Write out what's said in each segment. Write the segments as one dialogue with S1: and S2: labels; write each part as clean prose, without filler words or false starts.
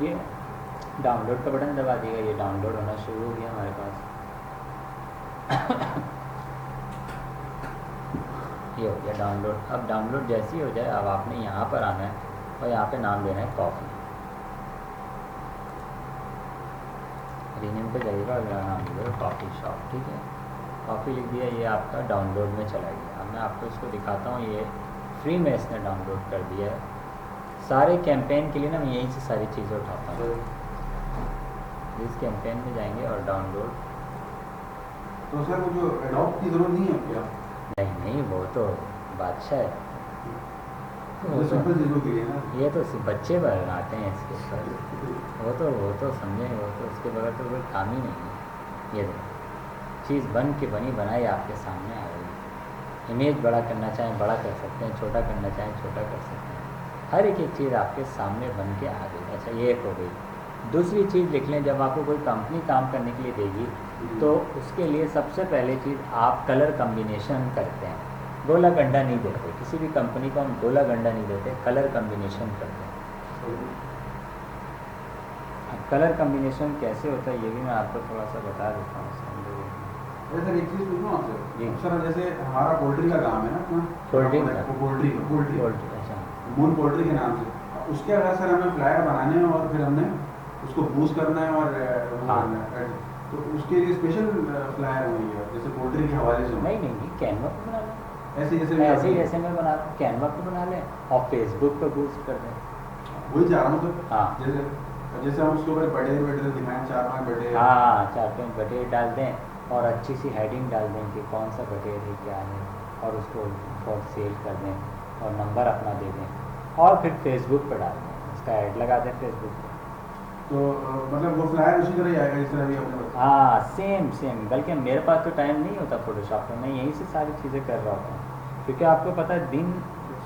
S1: ये डाउनलोड का बटन दबा दिएगा, ये डाउनलोड होना शुरू हो गया हमारे पास। ये हो गया डाउनलोड। अब डाउनलोड जैसी हो जाए, अब आपने यहाँ पर आना है और यहाँ पे नाम देना है कॉफ़ी। रीनेम पे जाइएगा और मेरा नाम लिखिएगा कॉफ़ी शॉप, ठीक है। कॉफ़ी लिख दिया, ये आपका डाउनलोड में चला गया। अब मैं आपको इसको दिखाता हूँ, ये फ्री में इसने डाउनलोड कर दिया है। सारे कैंपेन के लिए ना मैं यहीं से सारी चीज़ें उठाता हूँ। इस कैंपेन में जाएंगे और डाउनलोड।
S2: तो सर वो जो एडॉप्ट की ज़रूरत नहीं है क्या?
S1: नहीं, वो तो बादशाह है।
S2: तो सिंपल चीज़ों के लिए ना,
S1: ये तो बच्चे बनाते हैं इसके ऊपर। वो तो समझे, वो तो उसके बगैर तो कोई काम ही नहीं है। ये चीज़ बन के बनी बनाई आपके सामने आ गई। इमेज बड़ा करना चाहें बड़ा कर सकते हैं, छोटा करना चाहें छोटा कर सकते हैं। हर एक चीज़ आपके सामने बन के आ गई। अच्छा, ये एक हो गई। दूसरी चीज़ लिख लें, जब आपको कोई कंपनी काम करने के लिए देगी तो उसके लिए सबसे पहले चीज़ आप कलर कम्बिनेशन करते हैं। गोला गंडा नहीं देते, किसी भी कंपनी को हम गोला गंडा नहीं देते, कलर कम्बिनेशन करते हैं। अब कलर कम्बिनेशन कैसे होता है ये भी मैं आपको थोड़ा सा बता देता हूँ।
S2: सर एक चीज़ पूछूँ आपसे
S1: जी
S2: सर, जैसे हमारा पोल्ट्री का काम है ना अपना, पोल्ट्री
S1: अच्छा,
S2: मून पोल्ट्री के नाम से, उसके अगर सर हमें फ्लायर बनाने हैं और फिर हमने उसको बूस्ट करना है और तो उसके लिए स्पेशल फ्लायर हुई है जैसे पोल्ट्री के हवाले से?
S1: नहीं, कैनवा पे बना लें।
S2: ऐसे ही
S1: जैसे मैं बना रहा हूँ, कैनवा पे बना लें और फेसबुक पे बूस्ट कर दें।
S2: वही चाह रहा हूँ सर।
S1: हाँ,
S2: जैसे हम उसके ऊपर बटेर दिखाएं, 4-5 बटेर,
S1: हाँ 4-5 बटेर डाल दें और अच्छी सी हेडिंग डाल दें कि कौन सा बटेर है क्या है, और उसको फॉर सेल कर दें और नंबर अपना दे दें और फिर फेसबुक पर डाल दें, उसका ऐड लगा दें फेसबुक पर।
S2: तो मतलब वो फ्लायर उसी तरह ही आएगा जिस तरह भी अपने बताया?
S1: हाँ, सेम। बल्कि मेरे पास तो टाइम नहीं होता फोटोशॉप में, मैं यहीं से सारी चीज़ें कर रहा होता हूँ, क्योंकि आपको पता है दिन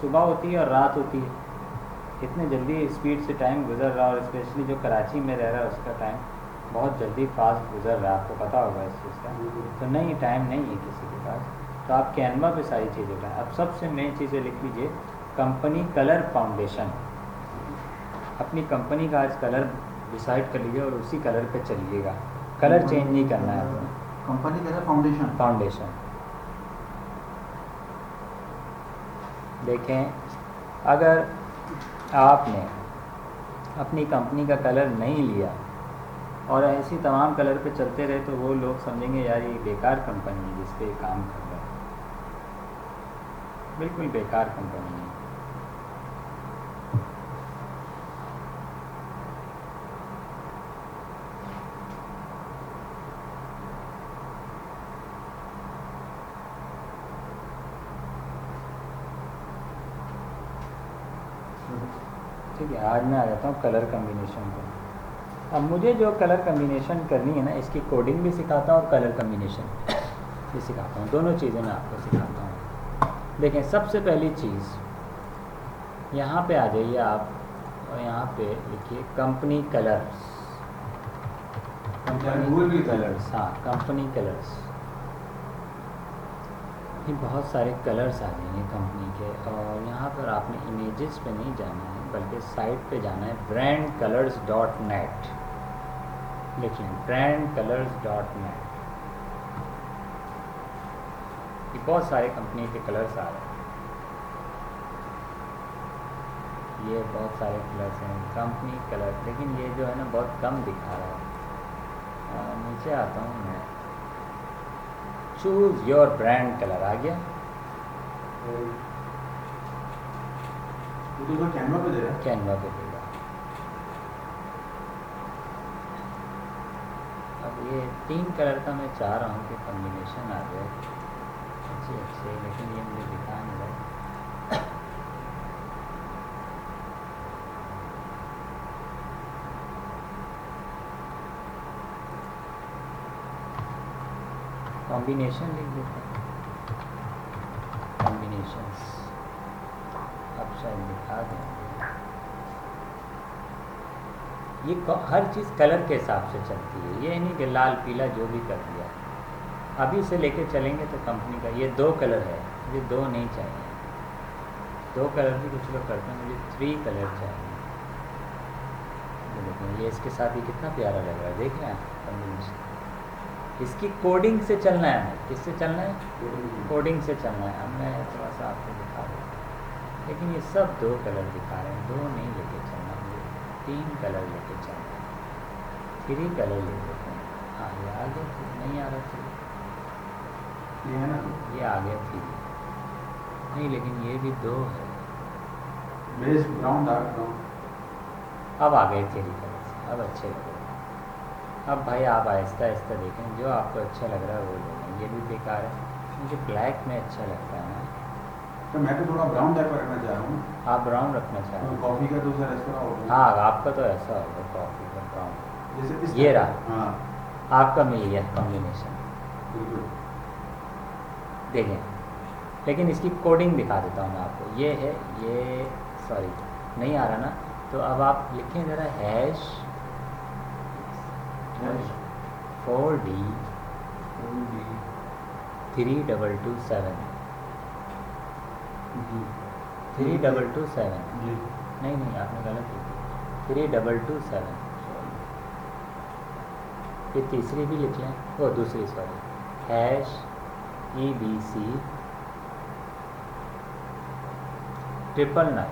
S1: सुबह होती है और रात होती है। इतने जल्दी स्पीड से टाइम गुजर रहा है, और स्पेशली जो कराची में रह रहा है उसका टाइम बहुत जल्दी फास्ट गुजर रहा है, आपको पता होगा इस चीज़ का। तो नहीं, टाइम नहीं है किसी के पास, तो आप कैनवा पे सारी चीज़ें उठाएं। अब सबसे मेन चीज़ें लिख लीजिए, कंपनी कलर फाउंडेशन। अपनी कंपनी का आज कलर डिसाइड कर लीजिए और उसी कलर पे चलिएगा, कलर चेंज नहीं करना है आपको।
S2: Company colour foundation.
S1: देखें, अगर आपने अपनी कंपनी का कलर नहीं लिया और ऐसी तमाम कलर पे चलते रहे तो वो लोग समझेंगे यार ये बेकार कंपनी है जिस पे काम कर रहा है। बिल्कुल बेकार कंपनी है। ठीक है, आज मैं आ जाता हूँ कलर कम्बिनेशन पर। अब मुझे जो कलर कम्बिनेशन करनी है ना, इसकी कोडिंग भी सिखाता हूँ और कलर कम्बिनेशन भी सिखाता हूँ, दोनों चीज़ें मैं आपको सिखाता हूँ। देखें, सबसे पहली चीज़ यहाँ पे आ जाइए आप और यहाँ पे लिखिए कंपनी कलर्स। कंपनी कलर्स, हाँ कंपनी कलर्स। ये बहुत सारे कलर्स आ जाएंगे कंपनी के, और यहाँ पर आपने इमेजेस पे नहीं जाना है बल्कि साइट पे जाना है, brandcolors.net लिखिए, brandcolors.net। ये बहुत सारे कंपनी के कलर्स आ रहे हैं, ये बहुत सारे कलर्स हैं कंपनी कलर, लेकिन ये जो है ना बहुत कम दिखा रहा है। नीचे आता हूँ मैं, चूज़ योर ब्रांड कलर आ गया।
S2: तो कैनवा पे दे रहा है?
S1: कैनवा पे देगा। अब ये 3 कलर का मैं चाह रहा हूँ कि कॉम्बिनेशन आ जाए अच्छे, लेकिन ये मुझे दिखा नहीं रहा। कॉम्बिनेशन लिख देते हैं, कॉम्बिनेशंस। अब शायद दिखा देंगे। ये हर चीज़ कलर के हिसाब से चलती है, ये नहीं कि लाल पीला जो भी कर दिया। अभी से लेके चलेंगे तो कंपनी का ये 2 कलर है, मुझे 2 नहीं चाहिए, 2 कलर भी कुछ लोग करते हैं, मुझे 3 कलर चाहिए। लेकिन ये इसके साथ ये कितना प्यारा लग रहा है, देख रहे हैं कॉम्बिनेशन। इसकी कोडिंग से चलना है हमें, किससे चलना है, कोडिंग से चलना है। अब मैं थोड़ा सा आपको दिखा दूँ, लेकिन ये सब 2 कलर दिखा रहे हैं, 2 नहीं लेके चलना, मुझे 3 कलर लेके चलना है, 3 कलर ले लेते हैं। हाँ ये आ गया, नहीं आ रहा 3,
S2: ये है ना,
S1: ये आ गया 3 नहीं, लेकिन ये भी 2 है।
S2: Base brown dark brown.
S1: अब आ गए 3 कलर, अब अच्छे लग रहे हैं। अब भाई आप आहिस्ता आहिस्ता देखें, जो आपको अच्छा लग रहा है वो ले लें। ये भी बेकार है, मुझे ब्लैक में अच्छा लगता है ना।
S2: तो मैं तो थोड़ा ब्राउन टाइप का रखना चाह रहा हूँ,
S1: आप ब्राउन रखना चाह रहे
S2: तो
S1: हैं?
S2: कॉफ़ी का तो सर इस तरह होगा।
S1: हाँ आपका तो ऐसा होगा, कॉफ़ी का ब्राउन।
S2: जैसे इस
S1: ये
S2: तरह।
S1: रहा,
S2: हाँ
S1: आपका मिल गया कॉम्बिनेशन,
S2: बिल्कुल।
S1: देखें। लेकिन इसकी कोडिंग दिखा देता हूँ मैं आपको। ये है, ये सॉरी नहीं आ रहा ना, तो अब आप लिखें ज़रा हैश 4D 3227 3227
S2: जी
S1: नहीं नहीं आपने गलत लिखी, 3227। ये तीसरी भी लिख लें, वो दूसरी सॉरी, हैश EBC 999।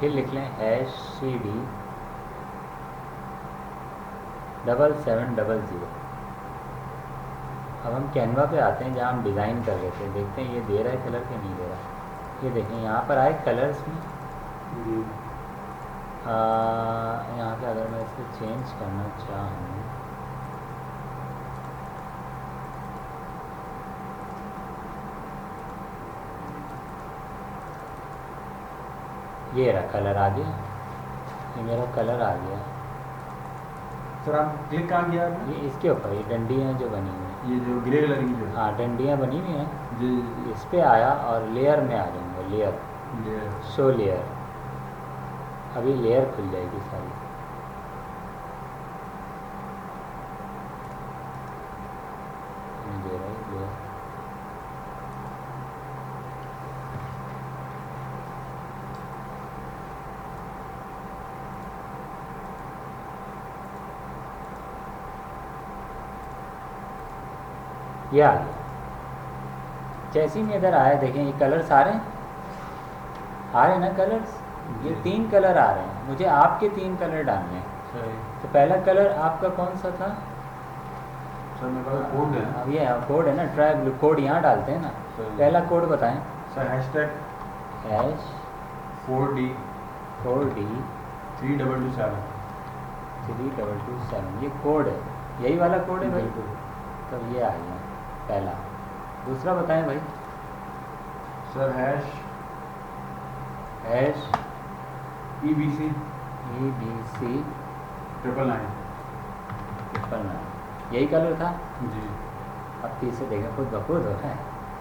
S1: फिर लिख लें हैश CD 7700। अब हम कैनवा पे आते हैं जहाँ हम डिज़ाइन कर रहे थे, देखते हैं ये दे रहा है कलर के नहीं दे रहा। ये देखें यहाँ पर आए कलर्स में,
S2: जी।
S1: यहाँ पे अगर मैं इसको चेंज करना चाहूँ, ये रहा कलर आ गया, ये मेरा कलर आ गया।
S2: सर आप क्लिक कहाँ किया आपने?
S1: ये इसके ऊपर ये डंडियाँ जो बनी हुई हैं,
S2: ये जो ग्रे कलर की जो है।
S1: हाँ डंडियाँ बनी हुई हैं,
S2: जी
S1: इस पे आया और लेयर में आ जाऊँगा, लेयर
S2: जी।
S1: Show layer. अभी लेयर खुल जाएगी सारी। नहीं दे रहा है लेयर, ये आ गया। जैसे ही मैं इधर आया देखें ये कलर्स आ रहे हैं, आ रहे हैं ना कलर्स, ये 3 कलर आ रहे हैं। मुझे आपके 3 कलर डालने हैं।
S2: सही।
S1: तो पहला कलर आपका कौन सा था?
S2: सर मेरे पास कोड है।
S1: अब ये कोड है ना, ट्राई ब्लू कोड यहाँ डालते हैं ना।
S2: सही।
S1: पहला कोड बताएं।
S2: Sir hashtag
S1: hash
S2: 4D
S1: 4D
S2: 3227।
S1: 3227 ये कोड है, यही वाला कोड है भाई।
S2: बिल्कुल।
S1: तो ये आ गया पहला। दूसरा बताएं भाई।
S2: Sir hash
S1: hash
S2: EBC
S1: EBC
S2: 999।
S1: 999 यही कलर था।
S2: जी।
S1: अब तीसरे देखें, खुद ब खुद हो रहा है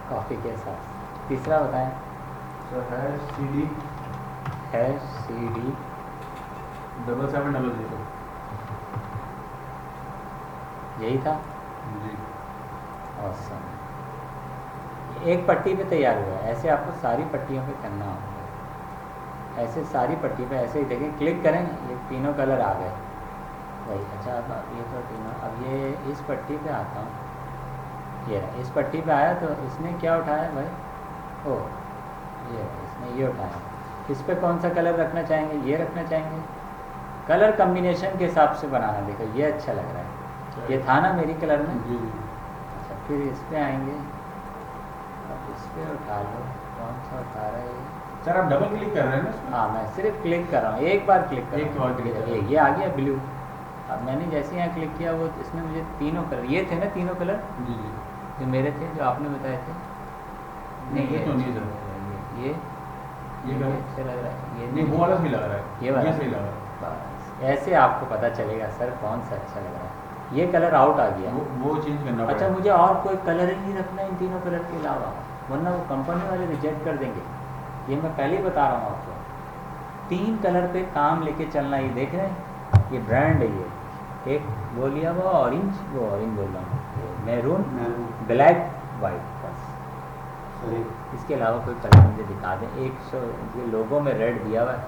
S1: कॉफ़ी के साथ। तीसरा बताएं।
S2: Sir hash CD
S1: hash CD
S2: 7700।
S1: यही था।
S2: जी।
S1: ऑसम। एक पट्टी पे तैयार हुआ है, ऐसे आपको सारी पट्टियों पे करना होगा। ऐसे सारी पट्टी पे ऐसे ही देखें, क्लिक करें, ये तीनों कलर आ गए भाई। अच्छा अब ये तो तीनों, अब ये इस पट्टी पे आता हूँ, ये इस पट्टी पे आया तो इसने क्या उठाया भाई? ओ ये इसने ये उठाया। इस पे कौन सा कलर रखना चाहेंगे? ये रखना चाहेंगे। कलर कम्बिनेशन के हिसाब से बनाना। देखो ये अच्छा लग रहा है, ये था ना मेरी कलर में।
S2: जी जी।
S1: अच्छा फिर इस पे आएंगे, अब इस पे उठा लो, कौन सा उठा रहा है ये?
S2: सर आप डबल क्लिक कर रहे हैं ना इसमें?
S1: हाँ मैं सिर्फ क्लिक कर रहा हूँ, एक बार क्लिक कर
S2: एक
S1: रहा हूँ।
S2: बार click कर रहा हूँ।
S1: ये आ गया ब्लू। अब मैंने जैसे यहाँ क्लिक किया वो इसमें मुझे तीनों कलर, ये थे ना तीनों कलर
S2: जी जी।
S1: जो मेरे थे, जो आपने बताए थे। नहीं
S2: ये तो नहीं
S1: अच्छा
S2: सर।
S1: लग रहा है, ये
S2: ये कलर
S1: अच्छा लग रहा है, ये
S2: नहीं, वो वाला सही लग रहा है।
S1: ये वाला
S2: सही लग रहा है।
S1: बस ऐसे आपको पता चलेगा सर कौन सा अच्छा लग रहा है। ये कलर आउट आ गया।
S2: वो चेंज करना
S1: अच्छा
S2: पड़ेगा।
S1: मुझे और कोई कलर ही नहीं रखना इन तीनों कलर के अलावा, वरना वो कंपनी वाले रिजेक्ट कर देंगे। ये मैं पहले ही बता रहा हूँ आपको, 3 कलर पे काम लेके चलना। ये देख रहे हैं, ये ब्रांड है। ये एक वो लिया हुआ ऑरेंज, वो ऑरेंज बोल रहा हूँ, मैरून, ब्लैक, वाइट, बस।
S2: सही।
S1: इसके अलावा कोई कलर मुझे दिखा दें। 100 ये लोगों में रेड दिया हुआ है।